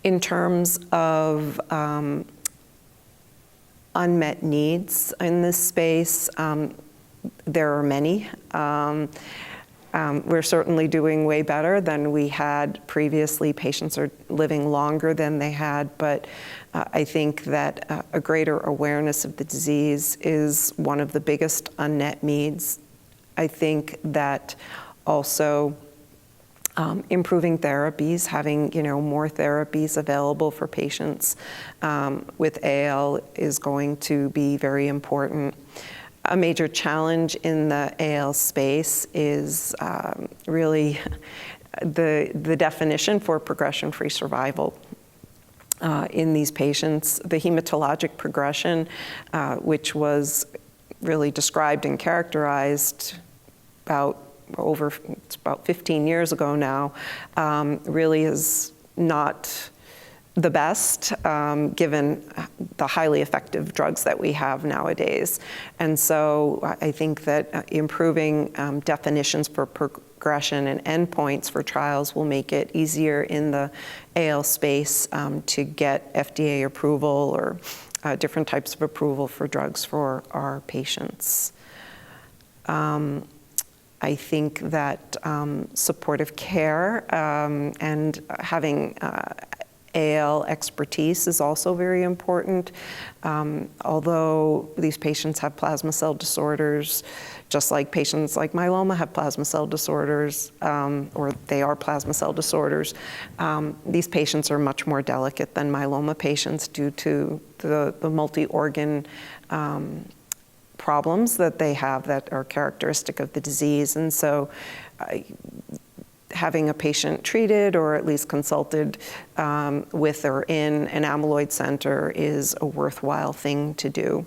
In terms of unmet needs in this space, there are many. We're certainly doing way better than we had previously. Patients are living longer than they had, but I think that a greater awareness of the disease is one of the biggest unmet needs. I think that also improving therapies, having more therapies available for patients with AL is going to be very important. A major challenge in the AL space is really the definition for progression-free survival. In these patients, the hematologic progression, which was really described and characterized it's about 15 years ago now, really is not the best, given the highly effective drugs that we have nowadays. And so I think that improving definitions for progression and endpoints for trials will make it easier in the AL space to get FDA approval or different types of approval for drugs for our patients. I think that supportive care and having AL expertise is also very important. Although these patients have plasma cell disorders, just like patients like myeloma have plasma cell disorders, or they are plasma cell disorders, these patients are much more delicate than myeloma patients due to the multi-organ problems that they have that are characteristic of the disease. And so having a patient treated or at least consulted with or in an amyloid center is a worthwhile thing to do.